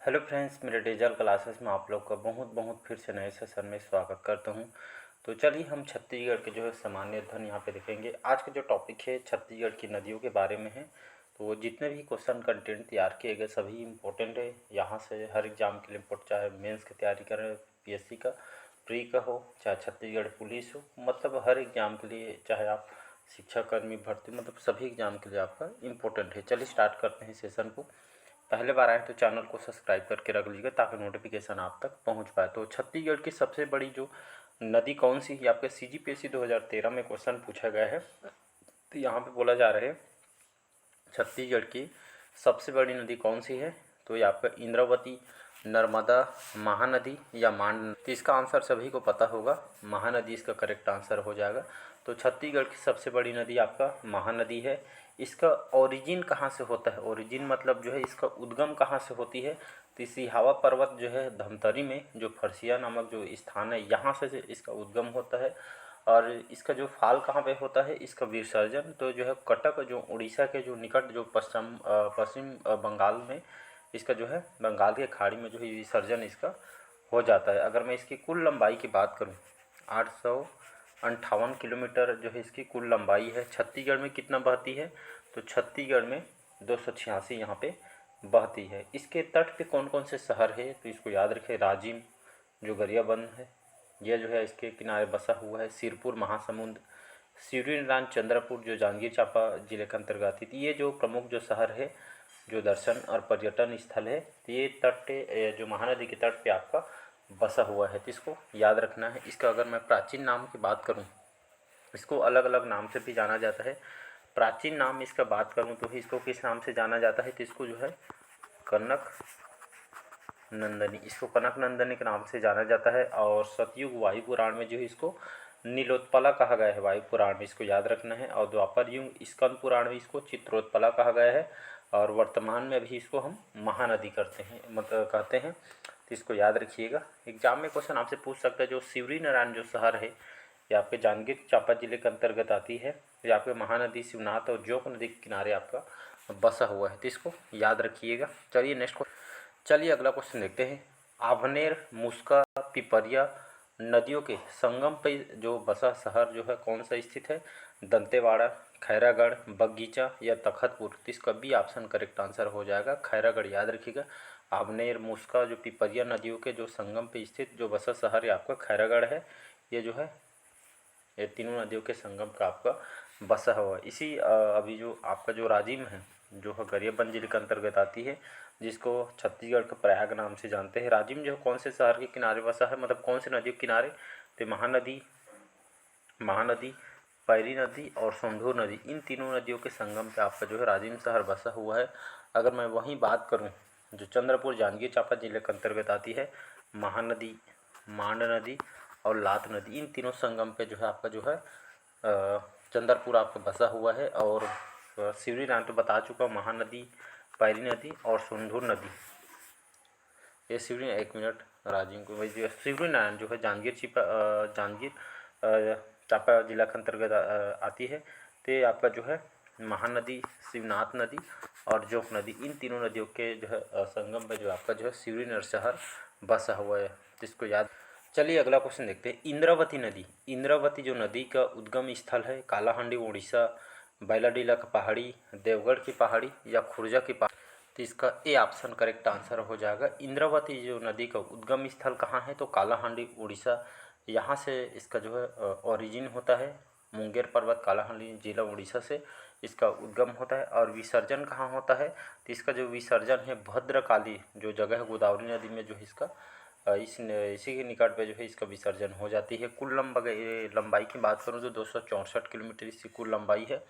Hello friends, मेरे digital classes में आप लोग का बहुत बहुत फिर से नए सेशन में स्वागत करता हूं। तो चलिए हम छत्तीसगढ़ के जो है सामान्य अध्ययन यहाँ पे देखेंगे। आज का जो टॉपिक है छत्तीसगढ़ की नदियों के बारे में है। तो जितने भी क्वेश्चन कंटेंट तैयार किए गए सभी इम्पोर्टेंट है। यहाँ से हर एग्ज़ाम के लिए इम्पोर्ट, चाहे मेंस की तैयारी करें, पीएससी का, प्री का हो, चाहे छत्तीसगढ़ पुलिस हो, मतलब हर एग्ज़ाम के लिए, चाहे आप शिक्षाकर्मी भर्ती, मतलब सभी एग्ज़ाम के लिए आपका इम्पोर्टेंट है। चलिए स्टार्ट करते हैं सेशन को। पहले बार आए तो चैनल को सब्सक्राइब करके रख लीजिएगा ताकि नोटिफिकेशन आप तक पहुंच पाए। तो छत्तीसगढ़ की सबसे बड़ी जो नदी कौन सी है, आपके सीजीपीएससी 2013 में क्वेश्चन पूछा गया है। तो यहाँ पे बोला जा रहा है छत्तीसगढ़ की सबसे बड़ी नदी कौन सी है। तो ये आपका इंद्रावती, नर्मदा, महानदी या मान। तो इसका आंसर सभी को पता होगा, महानदी इसका करेक्ट आंसर हो जाएगा। तो छत्तीसगढ़ की सबसे बड़ी नदी आपका महानदी है। इसका ओरिजिन कहाँ से होता है, ओरिजिन मतलब जो है इसका उद्गम कहाँ से होती है। तो सिहावा पर्वत जो है धमतरी में, जो फरसिया नामक जो स्थान है, यहाँ से इसका उद्गम होता है। और इसका जो फाल कहाँ पे होता है, इसका विसर्जन तो जो है कटक, जो उड़ीसा के जो निकट, जो पश्चिम बंगाल में इसका जो है बंगाल की खाड़ी में जो है विसर्जन इसका हो जाता है। अगर मैं इसकी कुल लंबाई की बात करूँ, 858 किलोमीटर जो है इसकी कुल लंबाई है। छत्तीसगढ़ में कितना बहती है, तो छत्तीसगढ़ में 286 यहाँ पे बहती है। इसके तट पे कौन कौन से शहर है, तो इसको याद रखें। राजिम जो गरियाबंद है, यह जो है इसके किनारे बसा हुआ है। सिरपुर महासमुंद, सिवरीनारायण चंद्रपुर जो जांजगीर चांपा जिले के अंतर्गत आती थी। ये जो प्रमुख जो शहर है, जो दर्शन और पर्यटन स्थल है, तो ये तट पे, जो महानदी के तट पे आपका बसा हुआ है। तो इसको याद रखना है। इसका अगर मैं प्राचीन नाम की बात करूँ, इसको अलग अलग नाम से भी जाना जाता है। प्राचीन नाम इसका बात करूँ तो इसको किस नाम से जाना जाता है, तो इसको जो है कनक नंदनी, इसको कनक नंदनी के नाम से जाना जाता है। और सतयुग वायु पुराण में जो है इसको नीलोत्पला कहा गया है, वायु पुराण में, इसको याद रखना है। और द्वापर युग स्कंद पुराण में इसको चित्रोत्पला कहा गया है। और वर्तमान में अभी इसको हम महानदी करते हैं, मतलब कहते हैं। तो इसको याद रखिएगा। एग्जाम में क्वेश्चन आपसे पूछ सकता है, जो सिवरीनारायण जो शहर है, ये आपके जांजगीर चांपा जिले के अंतर्गत आती है। ये आपके महानदी, शिवनाथ और जोक नदी के किनारे आपका बसा हुआ है। तो इसको याद रखिएगा। चलिए अगला क्वेश्चन देखते हैं। आभनेर, मुस्का, पिपरिया नदियों के संगम पे जो बसा शहर जो है कौन सा स्थित है। दंतेवाड़ा, खैरागढ़, बगीचा या तखतपुर। तो इसका बी ऑप्शन करेक्ट आंसर हो जाएगा, खैरागढ़। याद रखिएगा, आभनेर, मुस्का जो पिपरिया नदियों के जो संगम पे स्थित जो बसा शहर है आपका खैरागढ़ है। ये जो है ये तीनों नदियों के संगम का आपका बसा हुआ है। इसी अभी जो आपका जो राजिम है, जो है गरियाबंद जिले के अंतर्गत आती है, जिसको छत्तीसगढ़ के प्रयाग नाम से जानते हैं। राजिम जो है कौन से शहर के किनारे बसा है, मतलब कौन से नदी के किनारे, तो महानदी, पैरी नदी और सोंढूर नदी, इन तीनों नदियों के संगम पे आपका जो है राजिम शहर बसा हुआ है। अगर मैं वहीं बात करूं, जो चंद्रपुर जांजगीर चांपा जिले के अंतर्गत आती है, महानदी, मांड नदी और लात नदी, इन तीनों संगम पे जो है आपका जो है चंद्रपुर आपका बसा हुआ है। और शिवरीनारायण तो बता चुका, महानदी, पैरी नदी और सोंढूर नदी, ये शिवरी, एक मिनट, राजिम को वही जो शिवरीनारायण जो है जांजगीर चांपा जिला के अंतर्गत आती है। तो ये आपका जो है महानदी, शिवनाथ नदी और जोक नदी, इन तीनों नदियों के जो है संगम पे जो आपका जो है शिवरीनारायण शहर बसा हुआ है, जिसको याद। चलिए अगला क्वेश्चन देखते हैं। इंद्रावती नदी, इंद्रावती जो नदी का उद्गम स्थल है, कालाहांडी उड़ीसा, बैलाडीला की पहाड़ी, देवगढ़ की पहाड़ी या खुर्जा की पहाड़ी। तो इसका ए ऑप्शन करेक्ट आंसर हो जाएगा। इंद्रावती जो नदी का उद्गम स्थल कहाँ है, तो कालाहांडी उड़ीसा, यहाँ से इसका जो है ओरिजिन होता है। मुंगेर पर्वत, कालाहांडी जिला उड़ीसा से इसका उद्गम होता है। और विसर्जन कहाँ होता है, तो इसका जो विसर्जन है भद्रकाली जो जगह है गोदावरी नदी में, जो है इसका इसी के निकट पे जो है इसका विसर्जन हो जाती है। कुल लंबाई की बात करूँ तो 264 किलोमीटर इसकी कुल लंबाई है।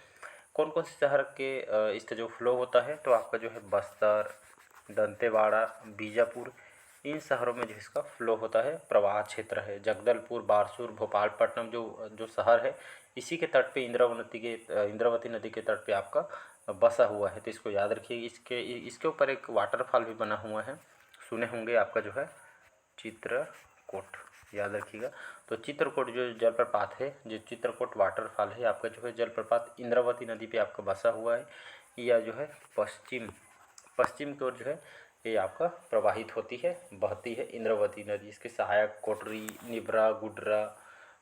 कौन कौन से शहर के इसका जो फ्लो होता है, तो आपका जो है बस्तर, दंतेवाड़ा, बीजापुर, इन शहरों में जो इसका फ्लो होता है, प्रवाह क्षेत्र है। जगदलपुर, बारसूर, भोपालपट्टनम जो जो शहर है, इसी के तट पे इंद्रावती नदी के तट पे आपका बसा हुआ है। तो इसको याद रखिए। इसके ऊपर एक वाटरफॉल भी बना हुआ है, सुने होंगे, आपका जो है चित्रकूट, याद रखिएगा। तो चित्रकूट जो जलप्रपात है, जो चित्रकूट वाटरफॉल है आपका जो है जलप्रपात इंद्रावती नदी पे आपका बसा हुआ है। या जो है पश्चिम की ओर जो है ये आपका प्रवाहित होती है, बहती है इंद्रावती नदी। इसके सहायक कोटरी, निब्रा, गुडरा,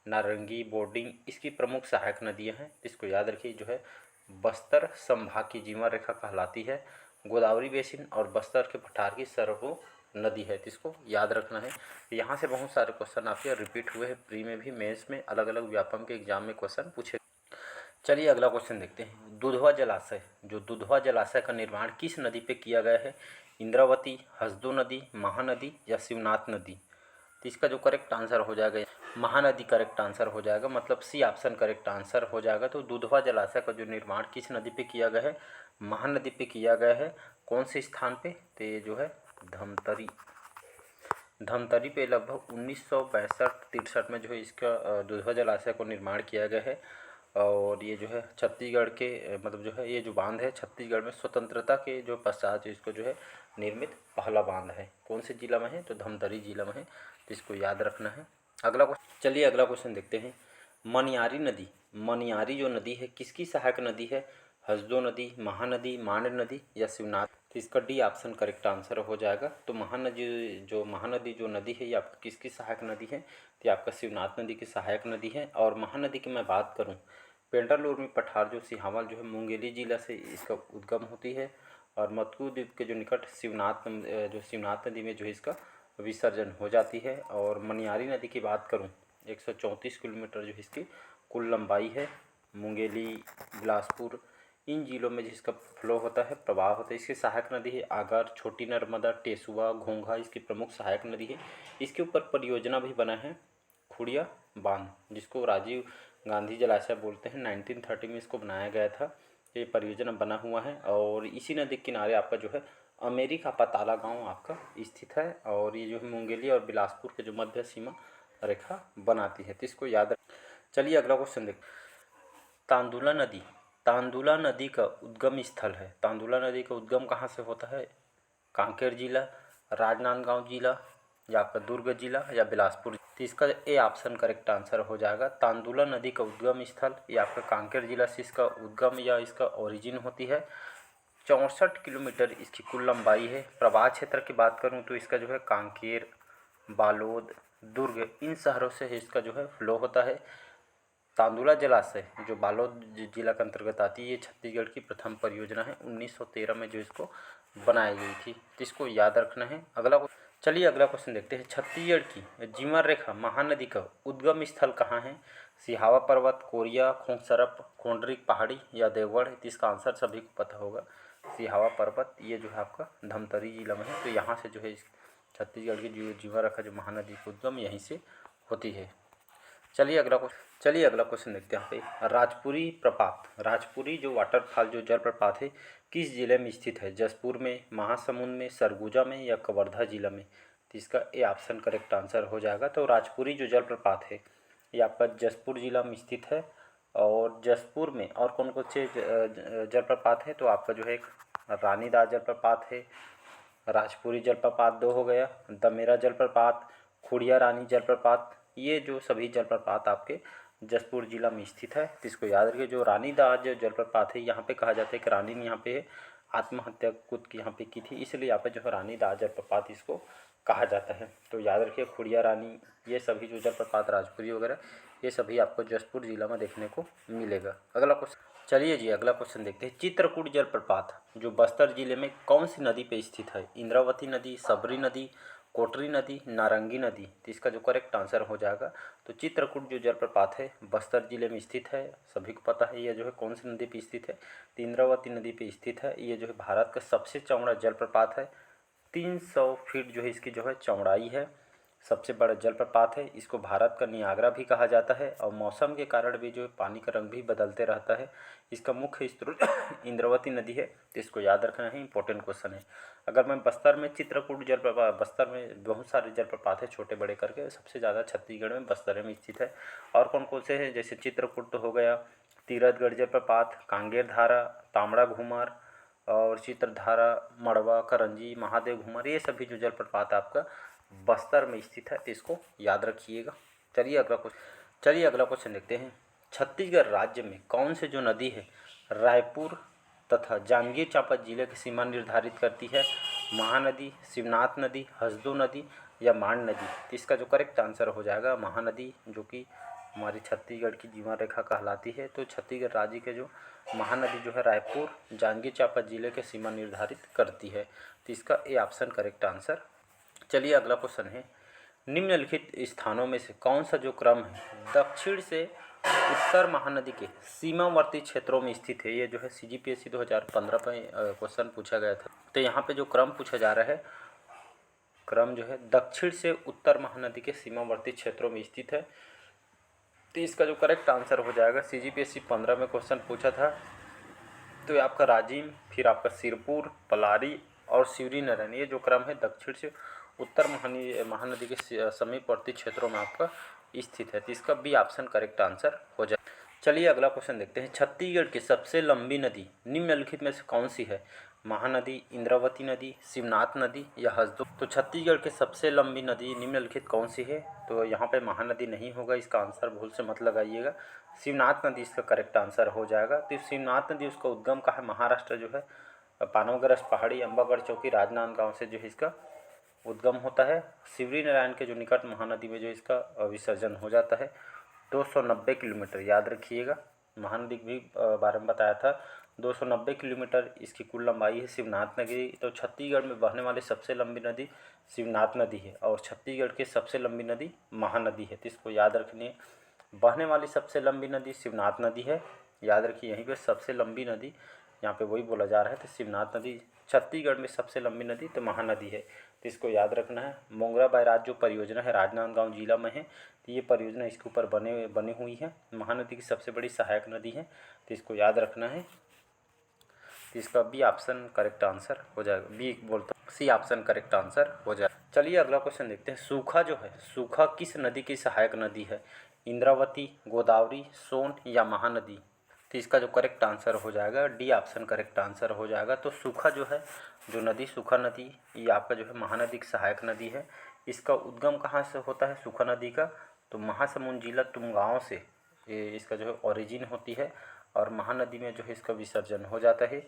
नारंगी, बोर्डिंग इसकी प्रमुख सहायक नदियां हैं। इसको याद रखिए, जो है बस्तर संभाग की जीवन रेखा कहलाती है। गोदावरी बेसिन और बस्तर के पठार की सर्वो नदी है, तो इसको याद रखना है। यहाँ से बहुत सारे क्वेश्चन आपके रिपीट हुए हैं, प्री में भी, मेंस में, अलग अलग व्यापम के एग्जाम में क्वेश्चन पूछे। चलिए अगला क्वेश्चन देखते हैं। दुधवा जलाशय, जो दुधवा जलाशय का निर्माण किस नदी पे किया गया है? इंद्रावती, हसदो नदी, महानदी या शिवनाथ नदी? तो इसका जो करेक्ट आंसर हो जाएगा महानदी करेक्ट आंसर हो जाएगा, मतलब सी ऑप्शन करेक्ट आंसर हो जाएगा। तो दुधवा जलाशय का जो निर्माण किस नदी पे किया गया है? महानदी पे किया गया है। कौन से स्थान पे? तो ये जो है धमतरी, धमतरी पे लगभग 1962-63 में जो है इसका दुधवा जलाशय को निर्माण किया गया है। और ये जो है छत्तीसगढ़ के मतलब जो है ये जो बांध है छत्तीसगढ़ में स्वतंत्रता के जो पश्चात इसको जो है निर्मित पहला बांध है। कौन से जिला में है? तो धमतरी जिला में है, तो इसको याद रखना है। अगला क्वेश्चन, चलिए अगला क्वेश्चन देखते हैं। मनियारी नदी, मनियारी जो नदी है किसकी सहायक नदी है? हसदो नदी, महानदी, मांड नदी या शिवनाथ? तो इसका डी ऑप्शन करेक्ट आंसर हो जाएगा। तो महानदी जो नदी है ये आपकी किसकी सहायक नदी है? तो आपका शिवनाथ नदी की सहायक नदी है। और महानदी की मैं बात करूं, पेंटालुरमी पठार जो सिहावल जो है मुंगेली जिला से इसका उद्गम होती है। और मत्कू द्वीप के जो निकट शिवनाथ नदी में जो है इसका विसर्जन हो जाती है। और मनियारी नदी की बात करूं, 134 किलोमीटर जो इसकी कुल लंबाई है। मुंगेली, बिलासपुर इन जिलों में जिसका फ्लो होता है, प्रवाह होता है। इसकी सहायक नदी है आगर, छोटी नर्मदा, टेसुआ, घोंघा इसकी प्रमुख सहायक नदी है। इसके ऊपर परियोजना भी बना है खुड़िया बांध, जिसको राजीव गांधी जलाशय बोलते हैं। 1930 में इसको बनाया गया था, ये परियोजना बना हुआ है। और इसी नदी के किनारे आपका जो है अमेरिका पाताला गांव आपका स्थित है। और ये जो है मुंगेली और बिलासपुर के जो मध्य सीमा रेखा बनाती है, तो इसको याद रख। चलिए अगला क्वेश्चन देखते हैं। तांदुला नदी, तांदुला नदी का उद्गम स्थल है। तांदुला नदी का उद्गम कहाँ से होता है? कांकेर जिला, राजनांदगांव जिला या आपका दुर्ग जिला या बिलासपुर? तो इसका ए ऑप्शन करेक्ट आंसर हो जाएगा। तांदुला नदी का उद्गम स्थल ये आपका कांकेर जिला से इसका उद्गम या इसका ओरिजिन होती है। 64 किलोमीटर इसकी कुल लंबाई है। प्रवाह क्षेत्र की बात करूँ तो इसका जो है कांकेर, बालोद, दुर्ग इन शहरों से इसका जो है फ्लो होता है। तांदुला जलाशय जो बालोद जिला के अंतर्गत आती है, ये छत्तीसगढ़ की प्रथम परियोजना है। 1913 में जो इसको बनाई गई थी, तो इसको याद रखना है। चलिए अगला क्वेश्चन देखते हैं। छत्तीसगढ़ की जीवन रेखा महानदी का उद्गम स्थल कहाँ है? सिहावा पर्वत, कोरिया, खोंगसरप, खोंडरिक पहाड़ी या देवगढ़? तो इसका आंसर सभी को पता होगा, सिहावा पर्वत। ये जो है आपका धमतरी जिला में है। तो यहाँ से जो है छत्तीसगढ़ की जो जीवन रेखा जो महानदी का उद्गम यहीं से होती है। चलिए अगला क्वेश्चन देखते हैं। यहाँ पे राजपुरी प्रपात, राजपुरी जो वाटरफॉल जो जलप्रपात है किस जिले में स्थित है? जसपुर में, महासमुंद में, सरगुजा में या कवर्धा जिला में? तो इसका ए ऑप्शन करेक्ट आंसर हो जाएगा। तो राजपुरी जो जलप्रपात है ये आपका जसपुर जिला में स्थित है। और जसपुर में और कौन कौन से जलप्रपात है? तो आपका जो है एक रानीदास जलप्रपात है, राजपुरी जलप्रपात 2 हो गया, दमेरा जलप्रपात, खुड़िया रानी जलप्रपात। ये जो सभी जलप्रपात आपके जसपुर जिला में स्थित है, तो इसको याद रखिए। जो रानीदास जो जलप्रपात है यहाँ पे कहा जाता है कि रानी ने यहाँ पे आत्महत्या खुद की यहाँ पे की थी, इसलिए यहाँ पे जो है रानीदास जलप्रपात इसको कहा जाता है। तो याद रखिए खुड़िया रानी, ये सभी जो जलप्रपात राजपुरी वगैरह ये सभी आपको जसपुर जिला में देखने को मिलेगा। अगला क्वेश्चन, चलिए जी अगला क्वेश्चन देखते हैं। चित्रकूट जलप्रपात जो बस्तर जिले में कौन सी नदी पे स्थित है? इंद्रावती नदी, सबरी नदी, कोटरी नदी, नारंगी नदी? तो इसका जो करेक्ट आंसर हो जाएगा, तो चित्रकूट जो जलप्रपात है बस्तर जिले में स्थित है। सभी को पता है ये जो है कौन सी नदी पे स्थित है? तो इंद्रावती नदी पे स्थित है। ये जो है भारत का सबसे चौड़ा जलप्रपात है। 300 फीट जो है इसकी जो है चौड़ाई है, सबसे बड़ा जलप्रपात है। इसको भारत का नियाग्रा भी कहा जाता है। और मौसम के कारण भी जो है पानी का रंग भी बदलते रहता है। इसका मुख्य स्रोत इंद्रावती नदी है, तो इसको याद रखना है, इंपॉर्टेंट क्वेश्चन है। अगर मैं बस्तर में चित्रकूट जलप्रपात, बस्तर में बहुत सारे जलप्रपात है छोटे बड़े करके, सबसे ज़्यादा छत्तीसगढ़ में बस्तर में स्थित है। और कौन कौन से हैं? जैसे चित्रकूट तो हो गया, तीरथगढ़ जलप्रपात, कांगेर धारा, तांबड़ा घूमर और चित्रधारा, मड़वा, करंजी, महादेव घूमर, ये सभी जो जलप्रपात आपका बस्तर में स्थित है, तो इसको याद रखिएगा। चलिए अगला क्वेश्चन देखते हैं। छत्तीसगढ़ राज्य में कौन से जो नदी है रायपुर तथा जांजगीर चांपा जिले की सीमा निर्धारित करती है? महानदी, शिवनाथ नदी, हसदो नदी या मांड नदी। तो इसका जो करेक्ट आंसर हो जाएगा महानदी, जो कि हमारी छत्तीसगढ़ की जीवन रेखा कहलाती है। तो छत्तीसगढ़ राज्य के जो महानदी जो है रायपुर, जांजगीर चांपा जिले के सीमा निर्धारित करती है। तो इसका ए ऑप्शन करेक्ट आंसर। चलिए अगला क्वेश्चन है, निम्नलिखित स्थानों में से कौन सा जो क्रम है दक्षिण से उत्तर महानदी के सीमावर्ती क्षेत्रों में स्थित है। ये जो है CGPSC 2015 में क्वेश्चन पूछा गया था। तो यहाँ पे जो क्रम पूछा जा रहा है, क्रम जो है दक्षिण से उत्तर महानदी के सीमावर्ती क्षेत्रों में स्थित है। तो इसका जो करेक्ट आंसर हो जाएगा, CGPSC 15 में क्वेश्चन पूछा था, तो ये आपका राजिम, फिर आपका सिरपुर, पलारी और सिवरी नारायण, ये जो क्रम है दक्षिण से उत्तर महानदी के समीपवर्ती क्षेत्रों में आपका स्थित है। तो इसका बी ऑप्शन करेक्ट आंसर हो जाए। चलिए अगला क्वेश्चन देखते हैं, छत्तीसगढ़ की सबसे लंबी नदी निम्नलिखित में से कौन सी है। महानदी, इंद्रावती नदी, शिवनाथ नदी या हसदो। तो छत्तीसगढ़ की सबसे लंबी नदी निम्नलिखित कौन सी है। तो यहाँ पे महानदी नहीं होगा, इसका आंसर भूल से मत लगाइएगा। शिवनाथ नदी इसका करेक्ट आंसर हो जाएगा। तो शिवनाथ नदी उसका उद्गम कहाँ है, महाराष्ट्र जो है पानवगरस पहाड़ी, अंबागढ़ चौकी, राजनांदगांव से जो है इसका उद्गम होता है। सिवरी नारायण के जो निकट महानदी में जो इसका विसर्जन हो जाता है। 290 किलोमीटर, याद रखिएगा, महानदी भी बारे में बताया था। 290 किलोमीटर इसकी कुल लंबाई है शिवनाथ नदी। तो छत्तीसगढ़ में बहने वाली सबसे लंबी नदी शिवनाथ नदी है और छत्तीसगढ़ की सबसे लंबी नदी महानदी है। तो इसको याद रखनी है, बहने वाली सबसे लंबी नदी शिवनाथ नदी है, याद रखिए। यहीं पे सबसे लंबी नदी यहाँ पे वही बोला जा रहा है। तो शिवनाथ नदी छत्तीसगढ़ में सबसे लंबी नदी तो महानदी है, तो इसको याद रखना है। मोंगरा बैराज जो परियोजना है राजनांदगांव जिला में है, तो ये परियोजना इसके ऊपर बनी हुई है। महानदी की सबसे बड़ी सहायक नदी है, तो इसको याद रखना है। तो इसका बी ऑप्शन करेक्ट आंसर हो जाएगा, बी बोलता हूँ, सी ऑप्शन करेक्ट आंसर हो जाएगा। चलिए अगला क्वेश्चन देखते हैं, सूखा जो है, सूखा किस नदी की सहायक नदी है। इंद्रावती, गोदावरी, सोन या महानदी। तो इसका जो करेक्ट आंसर हो जाएगा, डी ऑप्शन करेक्ट आंसर हो जाएगा। तो सूखा जो है, जो नदी सूखा नदी, ये आपका जो है महानदी की सहायक नदी है। इसका उद्गम कहाँ से होता है सूखा नदी का, तो महासमुंद जिला तुमगांव से ये इसका जो है ओरिजिन होती है और महानदी में जो है इसका विसर्जन हो जाता है।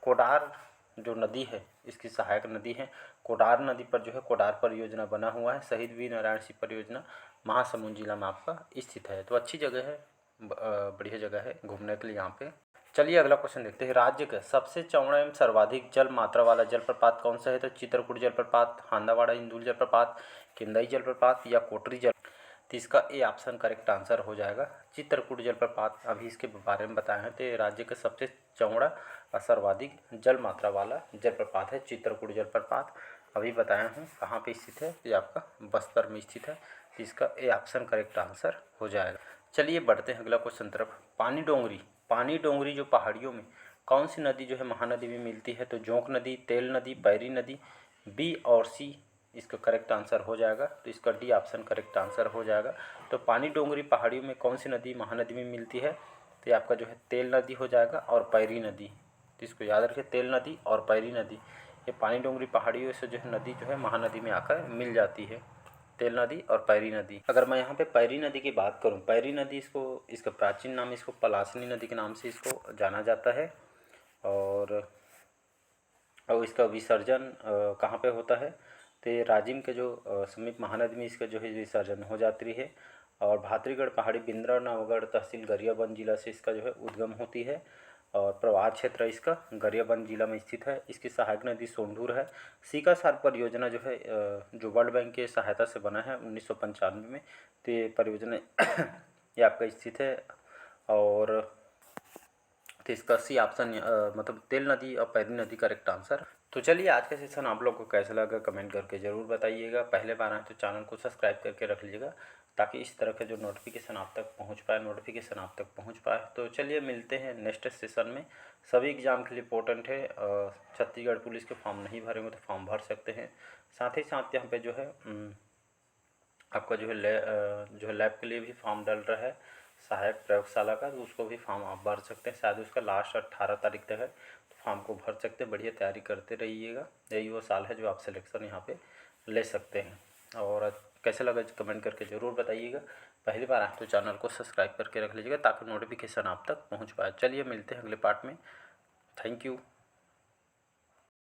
कोडार जो नदी है इसकी सहायक नदी है। कोडार नदी पर जो है कोडार परियोजना बना हुआ है। शहीद वीर नारायण सिंह परियोजना महासमुंद जिला में आपका स्थित है। तो अच्छी जगह है, बढ़िया जगह है घूमने के लिए यहाँ पे। चलिए अगला क्वेश्चन देखते हैं, राज्य का सबसे चौड़ा एवं सर्वाधिक जल मात्रा वाला जलप्रपात कौन सा है। तो चित्रकूट जलप्रपात, हांदावाड़ा इंदुल जलप्रपात, किंदई जलप्रपात या कोटरी जल। तो इसका ए ऑप्शन करेक्ट आंसर हो जाएगा, चित्रकूट जलप्रपात। अभी इसके बारे में बताए हैं, तो राज्य का सबसे चौड़ा और सर्वाधिक जल मात्रा वाला जलप्रपात है चित्रकूट जलप्रपात। अभी बताया हूँ कहाँ पे स्थित है, ये आपका बस्तर में स्थित है। तो इसका ए ऑप्शन करेक्ट आंसर हो जाएगा। चलिए बढ़ते हैं अगला क्वेश्चन तरफ, पानी डोंगरी जो पहाड़ियों में कौन सी नदी जो है महानदी में मिलती है। तो जोंक नदी, तेल नदी, पैरी नदी, बी और सी इसका करेक्ट आंसर हो जाएगा। तो इसका डी ऑप्शन करेक्ट आंसर हो जाएगा। तो पानी डोंगरी पहाड़ियों में कौन सी नदी महानदी में मिलती है, तो ये आपका जो है तेल नदी हो जाएगा और पैरी नदी। तो इसको याद रखिए, तेल नदी और पैरी नदी, ये पानी डोंगरी पहाड़ियों से जो है नदी जो है महानदी में आकर मिल जाती है, तेल नदी और पैरी नदी। अगर मैं यहाँ पे पैरी नदी की बात करूँ, पैरी नदी इसका प्राचीन नाम इसको पलासनी नदी के नाम से इसको जाना जाता है। और इसका विसर्जन कहाँ पे होता है, तो ये राजिम के जो समीप महानदी में इसका जो है विसर्जन हो जाती है। और भातरीगढ़ पहाड़ी, बिंद्रा नवगढ़ तहसील गरियाबंद जिला से इसका जो है उद्गम होती है और प्रवाह क्षेत्र इसका गरियाबंद जिला में स्थित है। इसकी सहायक नदी सोंढूर है। सीकासार परियोजना जो है जो वर्ल्ड बैंक के सहायता से बना है 1995 में, तो ये परियोजना ये आपका स्थित है। और तो इसका सी ऑप्शन मतलब तेल नदी और पैरी नदी करेक्ट आंसर। तो चलिए आज का सेशन आप लोग को कैसा लगा कमेंट करके ज़रूर बताइएगा। पहले बार आए तो चैनल को सब्सक्राइब करके रख लीजिएगा ताकि इस तरह के जो नोटिफिकेशन आप तक पहुंच पाए। तो चलिए मिलते हैं नेक्स्ट सेशन में। सभी एग्ज़ाम के लिए इम्पोर्टेंट है। छत्तीसगढ़ पुलिस के फॉर्म नहीं भरे हो तो फॉर्म भर सकते हैं। साथ ही साथ यहाँ पे जो है आपका जो है लैब के लिए भी फॉर्म डल रहा है, सहायक प्रयोगशाला का, तो उसको भी फॉर्म आप भर सकते हैं। शायद उसका लास्ट 18 तारीख तक है, तो फॉर्म को भर सकते हैं। बढ़िया तैयारी करते रहिएगा, यही वो साल है जो आप सिलेक्शन यहाँ पे ले सकते हैं। और कैसे लगा कमेंट करके ज़रूर बताइएगा। पहली बार आए तो चैनल को सब्सक्राइब करके रख लीजिएगा ताकि नोटिफिकेशन आप तक पहुँच पाए। चलिए मिलते हैं अगले पार्ट में। Thank you.